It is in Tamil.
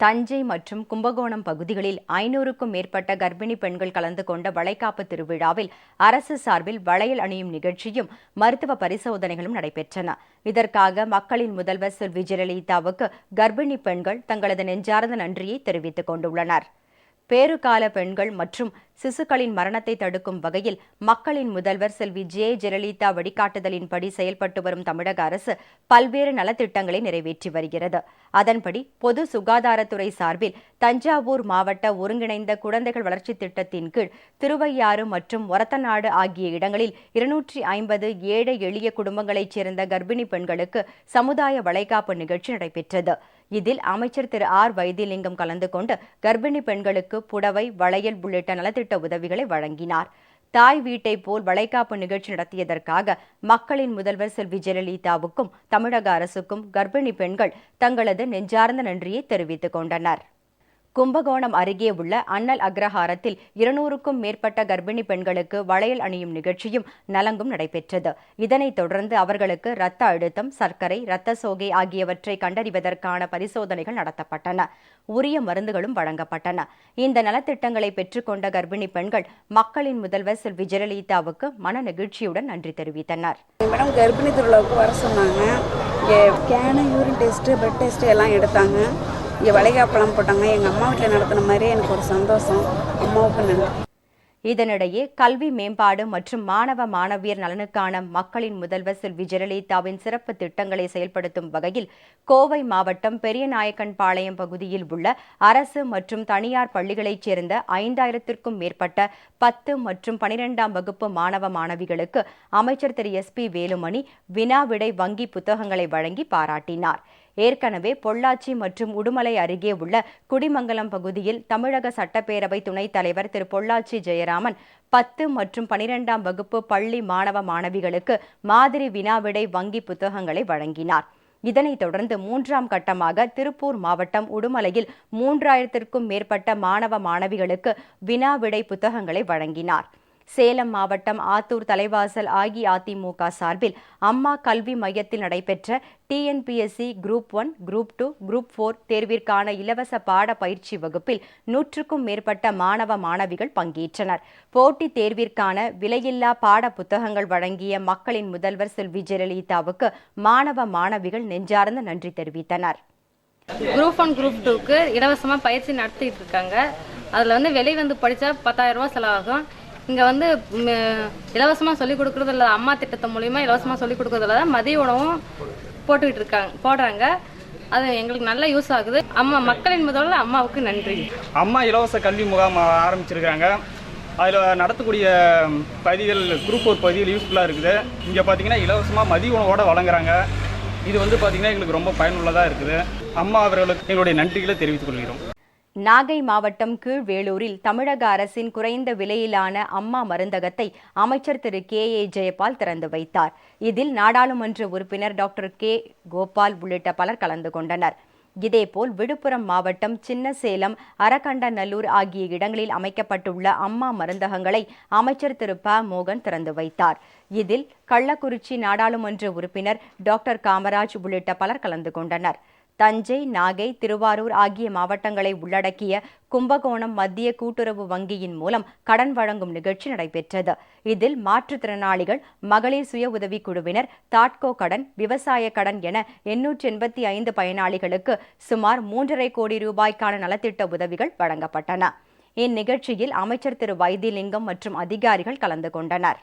தஞ்சை மற்றும் கும்பகோணம் பகுதிகளில் 500க்கும் மேற்பட்ட கர்ப்பிணி பெண்கள் கலந்து கொண்ட வளைகாப்பு திருவிழாவில் அரசு சார்பில் வளையல் அணியும் நிகழ்ச்சியும் மருத்துவ பரிசோதனைகளும் நடைபெற்றன. இதற்காக மக்களின் முதல்வர் செல்வி ஜெயலலிதாவுக்கு கர்ப்பிணி பெண்கள் தங்களது நெஞ்சார்ந்த நன்றியை தெரிவித்துக் கொண்டுள்ளனர். பேறுகால பெண்கள் மற்றும் சிசுக்களின் மரணத்தை தடுக்கும் வகையில் மக்களின் முதல்வர் செல்வி ஜெயலலிதா வழிகாட்டுதலின்படி செயல்பட்டு வரும் தமிழக அரசு பல்வேறு நலத்திட்டங்களை நிறைவேற்றி வருகிறது. அதன்படி பொது சுகாதாரத்துறை சார்பில் தஞ்சாவூர் மாவட்ட ஒருங்கிணைந்த குழந்தைகள் வளர்ச்சி திட்டத்தின் கீழ் திருவையாறு மற்றும் ஒரத்தநாடு ஆகிய இடங்களில் 250 ஏழை எளிய குடும்பங்களைச் சேர்ந்த கர்ப்பிணி பெண்களுக்கு சமுதாய வளைகாப்பு நிகழ்ச்சி நடைபெற்றது. இதில் அமைச்சர் திரு ஆர் வைத்திலிங்கம் கலந்து கொண்டு கர்ப்பிணி பெண்களுக்கு புடவை, வளையல் உள்ளிட்ட நலத்திட்ட உதவிகளை வழங்கினார். தாய் வீட்டை போல் வளைகாப்பு நிகழ்ச்சி நடத்தியதற்காக மக்களின் முதல்வர் செல்வி ஜெயலலிதாவுக்கும் தமிழக அரசுக்கும் கர்ப்பிணி பெண்கள் தங்களது நெஞ்சார்ந்த நன்றியை தெரிவித்துக் கொண்டனர். கும்பகோணம் அருகே உள்ள அண்ணல் அக்ரஹாரத்தில் 200க்கும் மேற்பட்ட கர்ப்பிணி பெண்களுக்கு வளையல் அணியும் நிகழ்ச்சியும் நலங்கும் நடைபெற்றது. இதனைத் தொடர்ந்து அவர்களுக்கு இரத்த அழுத்தம், சர்க்கரை, இரத்த சோகை ஆகியவற்றை கண்டறிவதற்கான பரிசோதனைகள் நடத்தப்பட்டன. உரிய மருந்துகளும் வழங்கப்பட்டன. இந்த நலத்திட்டங்களை பெற்றுக்கொண்ட கர்ப்பிணி பெண்கள் மக்களின் முதல்வர் செல்வி ஜெயலலிதாவுக்கு மன நெகிழ்ச்சியுடன் நன்றி தெரிவித்தனர். மேடம், கர்ப்பிணி திருவிழாவுக்கு வர சொன்னாங்க. Can, urine test, blood test எல்லாம் எடுத்தாங்க. இங்கே வளைகாப்பெல்லாம் போட்டாங்க. எங்கள் அம்மா வீட்டில் நடத்தின மாதிரியே எனக்கு ஒரு சந்தோஷம். அம்மாவுக்கு நன்றி. இதனிடையே கல்வி மேம்பாடு மற்றும் மாணவ மாணவியர் நலனுக்கான மக்களின் முதல்வர் செல்வி ஜெயலலிதாவின் சிறப்பு திட்டங்களை செயல்படுத்தும் வகையில் கோவை மாவட்டம் பெரியநாயக்கன்பாளையம் பகுதியில் உள்ள அரசு மற்றும் தனியார் பள்ளிகளைச் சேர்ந்த 5000த்திற்கும் மேற்பட்ட 10 மற்றும் 12ஆம் வகுப்பு மாணவ மாணவிகளுக்கு அமைச்சர் திரு SP வேலுமணி வினா விடை வங்கி புத்தகங்களை வழங்கி பாராட்டினார். ஏற்கனவே பொள்ளாச்சி மற்றும் உடுமலை அருகே உள்ள குடிமங்கலம் பகுதியில் தமிழக சட்டப்பேரவை துணைத் தலைவர் திரு பொள்ளாச்சி ஜெயராமன் 10 மற்றும் 12ஆம் வகுப்பு பள்ளி மாணவ மாணவிகளுக்கு மாதிரி வினாவிடை வங்கி புத்தகங்களை வழங்கினார். இதனைத் தொடர்ந்து 3ஆம் கட்டமாக திருப்பூர் மாவட்டம் உடுமலையில் 3000த்திற்கும் மேற்பட்ட மாணவ மாணவிகளுக்கு வினாவிடை புத்தகங்களை வழங்கினார். சேலம் மாவட்டம் ஆத்தூர் தலைவாசல் அஇஅதிமுக சார்பில் அம்மா கல்வி மையத்தில் நடைபெற்ற TNPSC குரூப் 1, குரூப் 2, குரூப் 4 தேர்விற்கான இலவச பாட பயிற்சி வகுப்பில் 100க்கும் மேற்பட்ட மாணவ மாணவிகள் பங்கேற்றனர். போட்டித் தேர்விற்கான விலையில்லா பாட புத்தகங்கள் வழங்கிய மக்களின் முதல்வர் செல்வி ஜெயலலிதாவுக்கு மாணவ மாணவிகள் நெஞ்சார்ந்த நன்றி தெரிவித்தனர். குரூப் 1, குரூப் 2க்கு இலவசமாக பயிற்சி நடத்திட்டு இருக்காங்க. அதில் வெளி படித்தா 10,000 ரூபா செலவாகும். இங்கே இலவசமாக சொல்லிக் கொடுக்குறதில்ல, அம்மா திட்டத்தின் மூலிமா இலவசமாக சொல்லிக் கொடுக்குறதில்ல, மதிய உணவும் போடுறாங்க. அது எங்களுக்கு நல்ல யூஸ் ஆகுது. மக்களின் முதல்ல அம்மாவுக்கு நன்றி. அம்மா இலவச கல்வி முகாம் ஆரம்பிச்சிருக்காங்க. அதில் நடத்தக்கூடிய பதிவுகள் குரூப் 4 பதிவுகள் யூஸ்ஃபுல்லாக இருக்குது. இங்கே பார்த்தீங்கன்னா இலவசமாக மதிய உணவோடு வழங்குறாங்க. இது பார்த்தீங்கன்னா எங்களுக்கு ரொம்ப பயனுள்ளதாக இருக்குது. அம்மா அவர்களுக்கு எங்களுடைய நன்றிகளை தெரிவித்துக் கொள்கிறோம். நாகை மாவட்டம் கீழ்வேளூரில் தமிழக அரசின் குறைந்த விலையிலான அம்மா மருந்தகத்தை அமைச்சர் திரு KA ஜெயபால் திறந்து வைத்தார். இதில் நாடாளுமன்ற உறுப்பினர் டாக்டர் K கோபால் உள்ளிட்ட பலர் கலந்து கொண்டனர். இதேபோல் விழுப்புரம் மாவட்டம் சின்னசேலம், அரக்கண்டநல்லூர் ஆகிய இடங்களில் அமைக்கப்பட்டுள்ள அம்மா மருந்தகங்களை அமைச்சர் திரு ப மோகன் திறந்து வைத்தார். இதில் கள்ளக்குறிச்சி நாடாளுமன்ற உறுப்பினர் டாக்டர் காமராஜ் உள்ளிட்ட பலர் கலந்து கொண்டனர். தஞ்சை, நாகை, திருவாரூர் ஆகிய மாவட்டங்களை உள்ளடக்கிய கும்பகோணம் மத்திய கூட்டுறவு வங்கியின் மூலம் கடன் வழங்கும் நிகழ்ச்சி நடைபெற்றது. இதில் மாற்றுத்திறனாளிகள், மகளிர் சுய உதவி குழுவினர், தாட்கோ கடன், விவசாய கடன் என 885 பயனாளிகளுக்கு சுமார் 3.5 கோடி ரூபாய்க்கான நலத்திட்ட உதவிகள் வழங்கப்பட்டன. இந்நிகழ்ச்சியில் அமைச்சர் திரு வைத்திலிங்கம் மற்றும் அதிகாரிகள் கலந்து கொண்டனர்.